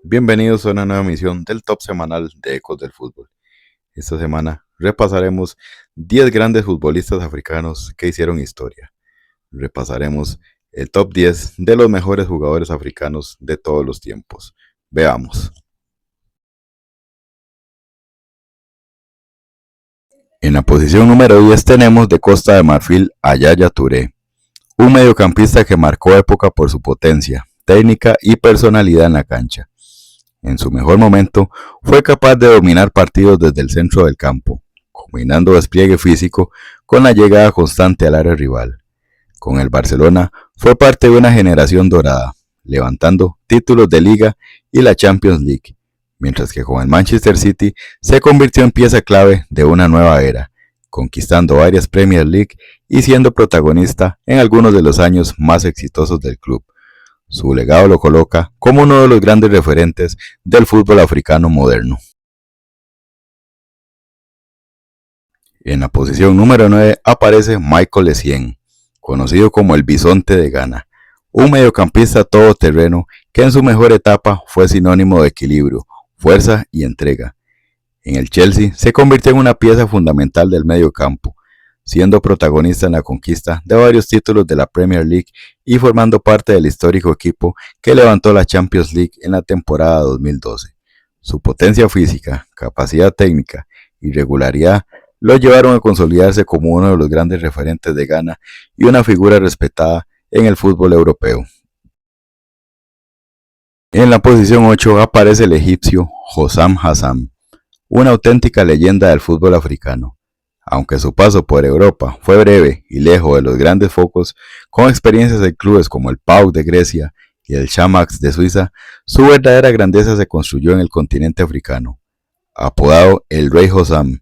Bienvenidos a una nueva emisión del Top Semanal de Ecos del Fútbol. Esta semana repasaremos 10 grandes futbolistas africanos que hicieron historia. Repasaremos el top 10 de los mejores jugadores africanos de todos los tiempos. Veamos. En la posición número 10 tenemos de Costa de Marfil a Yaya Touré, un mediocampista que marcó época por su potencia, técnica y personalidad en la cancha. En su mejor momento, fue capaz de dominar partidos desde el centro del campo, combinando despliegue físico con la llegada constante al área rival. Con el Barcelona, fue parte de una generación dorada, levantando títulos de Liga y la Champions League, mientras que con el Manchester City se convirtió en pieza clave de una nueva era, conquistando varias Premier League y siendo protagonista en algunos de los años más exitosos del club. Su legado lo coloca como uno de los grandes referentes del fútbol africano moderno. En la posición número 9 aparece Michael Essien, conocido como el Bisonte de Ghana, un mediocampista todoterreno que en su mejor etapa fue sinónimo de equilibrio, fuerza y entrega. En el Chelsea se convirtió en una pieza fundamental del mediocampo, siendo protagonista en la conquista de varios títulos de la Premier League y formando parte del histórico equipo que levantó la Champions League en la temporada 2012. Su potencia física, capacidad técnica y regularidad lo llevaron a consolidarse como uno de los grandes referentes de Ghana y una figura respetada en el fútbol europeo. En la posición 8 aparece el egipcio Hossam Hassam, una auténtica leyenda del fútbol africano. Aunque su paso por Europa fue breve y lejos de los grandes focos, con experiencias en clubes como el PAOK de Grecia y el Xamax de Suiza, su verdadera grandeza se construyó en el continente africano. Apodado el Rey Hossam,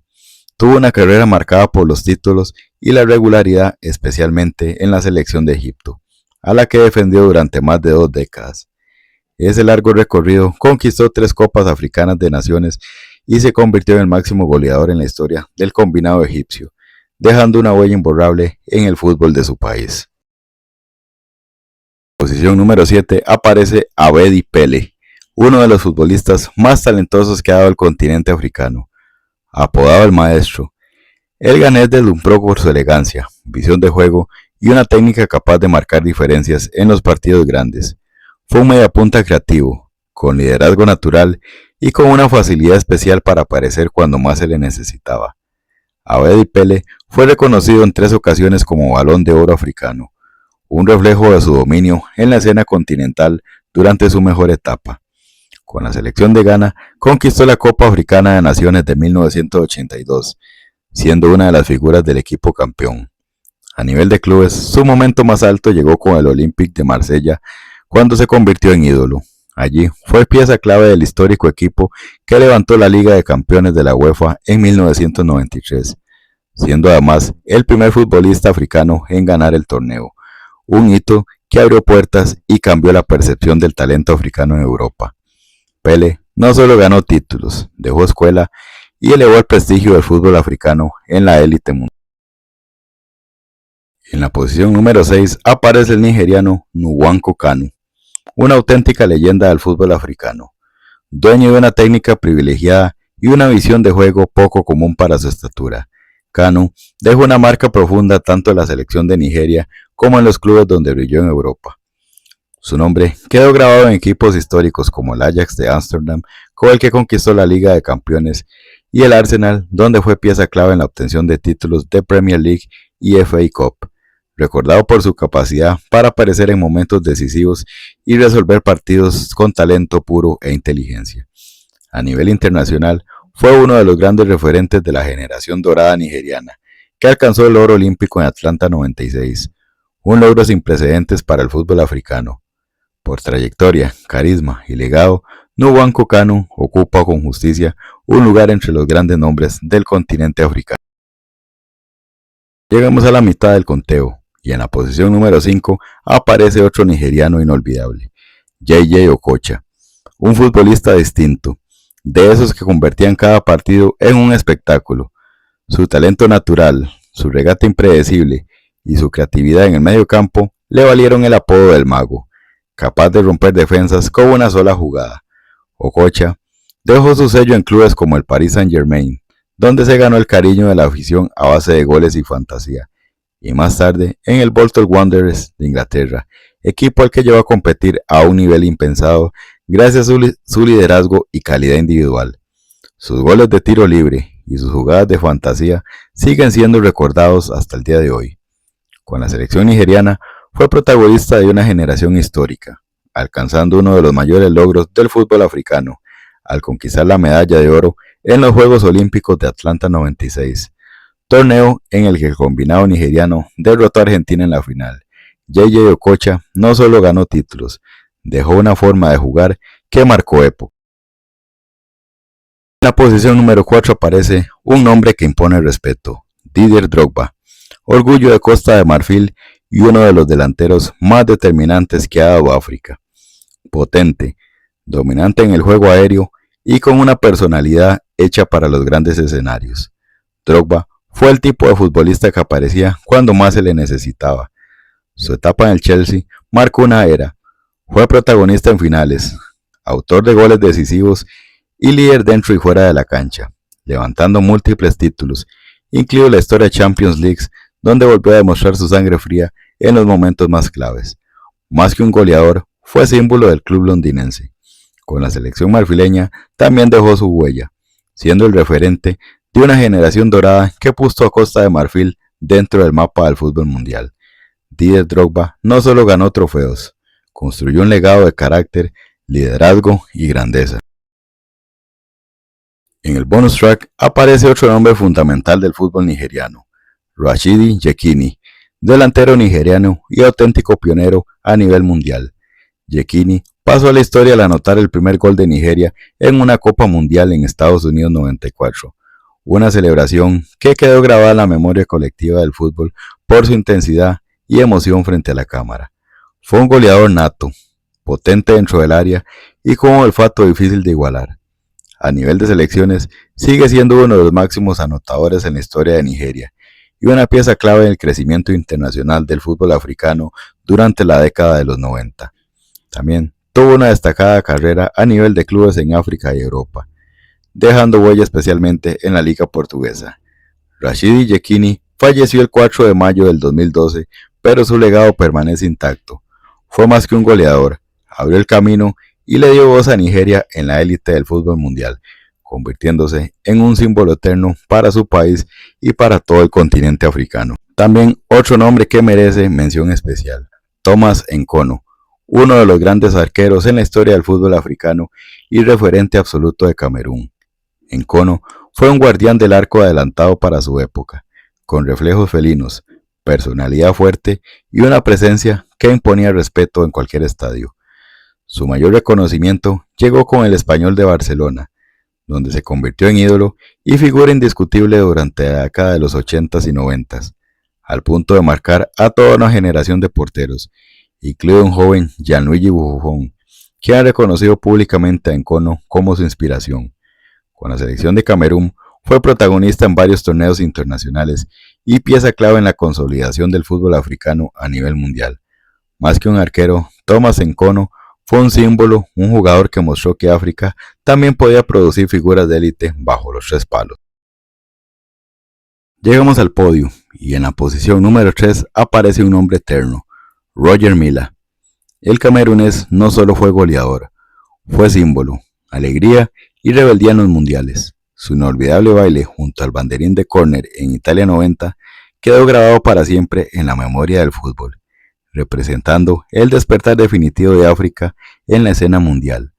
tuvo una carrera marcada por los títulos y la regularidad, especialmente en la selección de Egipto, a la que defendió durante más de 2 décadas. Ese largo recorrido conquistó 3 Copas Africanas de Naciones y se convirtió en el máximo goleador en la historia del combinado egipcio, dejando una huella imborrable en el fútbol de su país. En la posición número 7 aparece Abedi Pele, uno de los futbolistas más talentosos que ha dado el continente africano. Apodado el Maestro, el ganés deslumbró por su elegancia, visión de juego y una técnica capaz de marcar diferencias en los partidos grandes. Fue un mediapunta creativo, con liderazgo natural y con una facilidad especial para aparecer cuando más se le necesitaba. Abedi Pele fue reconocido en 3 ocasiones como Balón de Oro africano, un reflejo de su dominio en la escena continental durante su mejor etapa. Con la selección de Ghana conquistó la Copa Africana de Naciones de 1982, siendo una de las figuras del equipo campeón. A nivel de clubes, su momento más alto llegó con el Olympique de Marsella, cuando se convirtió en ídolo. Allí fue pieza clave del histórico equipo que levantó la Liga de Campeones de la UEFA en 1993, siendo además el primer futbolista africano en ganar el torneo, un hito que abrió puertas y cambió la percepción del talento africano en Europa. Pele no solo ganó títulos, dejó escuela y elevó el prestigio del fútbol africano en la élite mundial. En la posición número 6 aparece el nigeriano Nwankwo Kanu, una auténtica leyenda del fútbol africano, dueño de una técnica privilegiada y una visión de juego poco común para su estatura. Kanu dejó una marca profunda tanto en la selección de Nigeria como en los clubes donde brilló en Europa. Su nombre quedó grabado en equipos históricos como el Ajax de Ámsterdam, con el que conquistó la Liga de Campeones, y el Arsenal, donde fue pieza clave en la obtención de títulos de Premier League y FA Cup, recordado por su capacidad para aparecer en momentos decisivos y resolver partidos con talento puro e inteligencia. A nivel internacional, fue uno de los grandes referentes de la generación dorada nigeriana, que alcanzó el oro olímpico en Atlanta 96, un logro sin precedentes para el fútbol africano. Por trayectoria, carisma y legado, Nwankwo Kanu ocupa con justicia un lugar entre los grandes nombres del continente africano. Llegamos a la mitad del conteo, y en la posición número 5 aparece otro nigeriano inolvidable, JJ Okocha, un futbolista distinto, de esos que convertían cada partido en un espectáculo. Su talento natural, su regate impredecible y su creatividad en el medio campo le valieron el apodo del Mago, capaz de romper defensas con una sola jugada. Okocha dejó su sello en clubes como el Paris Saint-Germain, donde se ganó el cariño de la afición a base de goles y fantasía, y más tarde en el Bolton Wanderers de Inglaterra, equipo al que llevó a competir a un nivel impensado gracias a su liderazgo y calidad individual. Sus goles de tiro libre y sus jugadas de fantasía siguen siendo recordados hasta el día de hoy. Con la selección nigeriana fue protagonista de una generación histórica, alcanzando uno de los mayores logros del fútbol africano, al conquistar la medalla de oro en los Juegos Olímpicos de Atlanta 96, torneo en el que el combinado nigeriano derrotó a Argentina en la final. JJ Okocha no solo ganó títulos, dejó una forma de jugar que marcó época. En la posición número 4 aparece un nombre que impone respeto, Didier Drogba, orgullo de Costa de Marfil y uno de los delanteros más determinantes que ha dado África. Potente, dominante en el juego aéreo y con una personalidad hecha para los grandes escenarios. Drogba fue el tipo de futbolista que aparecía cuando más se le necesitaba. Su etapa en el Chelsea marcó una era. Fue protagonista en finales, autor de goles decisivos y líder dentro y fuera de la cancha, levantando múltiples títulos, incluido la historia de Champions League, donde volvió a demostrar su sangre fría en los momentos más claves. Más que un goleador, fue símbolo del club londinense. Con la selección marfileña también dejó su huella, siendo el referente de una generación dorada que puso a Costa de Marfil dentro del mapa del fútbol mundial. Didier Drogba no solo ganó trofeos, construyó un legado de carácter, liderazgo y grandeza. En el bonus track aparece otro nombre fundamental del fútbol nigeriano, Rashidi Yekini, delantero nigeriano y auténtico pionero a nivel mundial. Yekini pasó a la historia al anotar el primer gol de Nigeria en una Copa Mundial en Estados Unidos 94, una celebración que quedó grabada en la memoria colectiva del fútbol por su intensidad y emoción frente a la cámara. Fue un goleador nato, potente dentro del área y con un olfato difícil de igualar. A nivel de selecciones, sigue siendo uno de los máximos anotadores en la historia de Nigeria y una pieza clave en el crecimiento internacional del fútbol africano durante la década de los 90. También tuvo una destacada carrera a nivel de clubes en África y Europa, dejando huella especialmente en la liga portuguesa. Rashidi Yekini falleció el 4 de mayo del 2012, pero su legado permanece intacto. Fue más que un goleador, abrió el camino y le dio voz a Nigeria en la élite del fútbol mundial, convirtiéndose en un símbolo eterno para su país y para todo el continente africano. También otro nombre que merece mención especial, Thomas Nkono, uno de los grandes arqueros en la historia del fútbol africano y referente absoluto de Camerún. Nkono fue un guardián del arco adelantado para su época, con reflejos felinos, personalidad fuerte y una presencia que imponía respeto en cualquier estadio. Su mayor reconocimiento llegó con el Español de Barcelona, donde se convirtió en ídolo y figura indiscutible durante la década de los 80s y 90s, al punto de marcar a toda una generación de porteros, incluido un joven Gianluigi Buffon, que ha reconocido públicamente a Nkono como su inspiración. Con la selección de Camerún fue protagonista en varios torneos internacionales y pieza clave en la consolidación del fútbol africano a nivel mundial. Más que un arquero, Thomas Nkono fue un símbolo, un jugador que mostró que África también podía producir figuras de élite bajo los tres palos. Llegamos al podio y en la posición número 3 aparece un hombre eterno, Roger Milla. El camerunés no solo fue goleador, fue símbolo, alegría y rebeldía en los mundiales. Su inolvidable baile junto al banderín de córner en Italia 90 quedó grabado para siempre en la memoria del fútbol, representando el despertar definitivo de África en la escena mundial.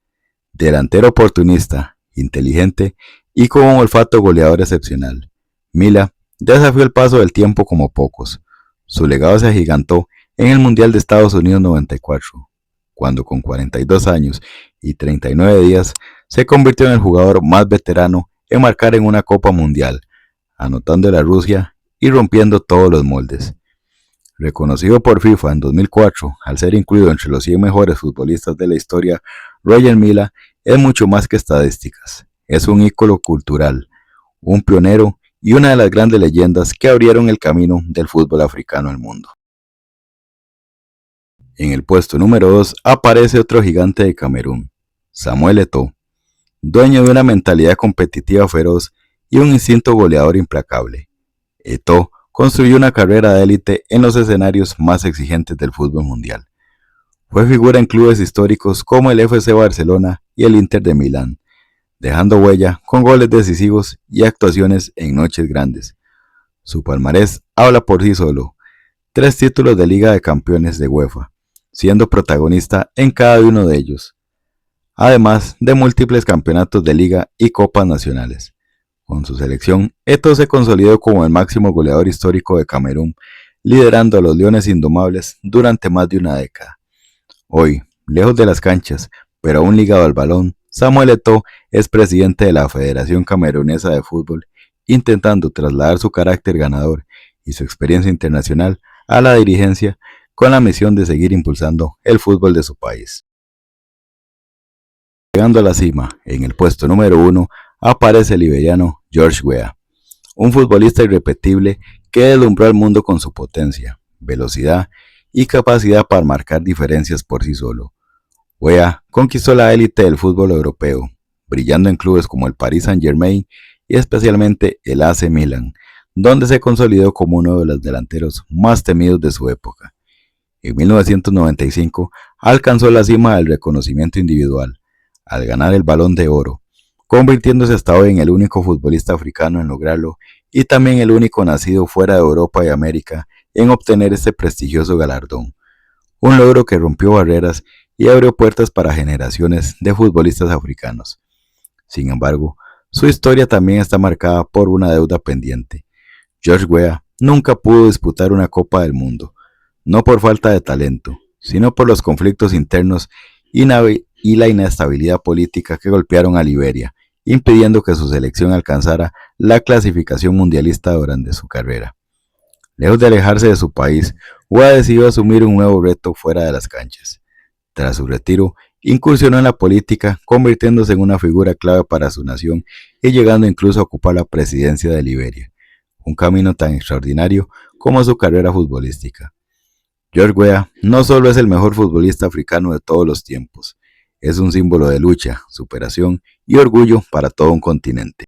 Delantero oportunista, inteligente y con un olfato goleador excepcional, Milla desafió el paso del tiempo como pocos. Su legado se agigantó en el Mundial de Estados Unidos 94, cuando con 42 años y 39 días se convirtió en el jugador más veterano en marcar en una Copa Mundial, anotando a Rusia y rompiendo todos los moldes. Reconocido por FIFA en 2004 al ser incluido entre los 100 mejores futbolistas de la historia, Roger Milla es mucho más que estadísticas. Es un ícono cultural, un pionero y una de las grandes leyendas que abrieron el camino del fútbol africano al mundo. En el puesto número 2 aparece otro gigante de Camerún, Samuel Eto'o. dueño de una mentalidad competitiva feroz y un instinto goleador implacable. Eto'o construyó una carrera de élite en los escenarios más exigentes del fútbol mundial. Fue figura en clubes históricos como el FC Barcelona y el Inter de Milán, dejando huella con goles decisivos y actuaciones en noches grandes. Su palmarés habla por sí solo: 3 títulos de Liga de Campeones de UEFA, siendo protagonista en cada uno de ellos, además de múltiples campeonatos de Liga y Copas nacionales. Con su selección, Eto'o se consolidó como el máximo goleador histórico de Camerún, liderando a los Leones Indomables durante más de una década. Hoy, lejos de las canchas, pero aún ligado al balón, Samuel Eto'o es presidente de la Federación Camerunesa de Fútbol, intentando trasladar su carácter ganador y su experiencia internacional a la dirigencia con la misión de seguir impulsando el fútbol de su país. Llegando a la cima, en el puesto número 1, aparece el liberiano George Weah, un futbolista irrepetible que deslumbró al mundo con su potencia, velocidad y capacidad para marcar diferencias por sí solo. Weah conquistó la élite del fútbol europeo, brillando en clubes como el Paris Saint-Germain y especialmente el AC Milan, donde se consolidó como uno de los delanteros más temidos de su época. En 1995 alcanzó la cima del reconocimiento individual, al ganar el Balón de Oro, convirtiéndose hasta hoy en el único futbolista africano en lograrlo y también el único nacido fuera de Europa y América en obtener este prestigioso galardón, un logro que rompió barreras y abrió puertas para generaciones de futbolistas africanos. Sin embargo, su historia también está marcada por una deuda pendiente. George Weah nunca pudo disputar una Copa del Mundo, no por falta de talento, sino por los conflictos internos y la inestabilidad política que golpearon a Liberia, impidiendo que su selección alcanzara la clasificación mundialista durante su carrera. Lejos de alejarse de su país, Weah decidió asumir un nuevo reto fuera de las canchas. Tras su retiro, incursionó en la política, convirtiéndose en una figura clave para su nación y llegando incluso a ocupar la presidencia de Liberia, un camino tan extraordinario como su carrera futbolística. George Weah no solo es el mejor futbolista africano de todos los tiempos, es un símbolo de lucha, superación y orgullo para todo un continente.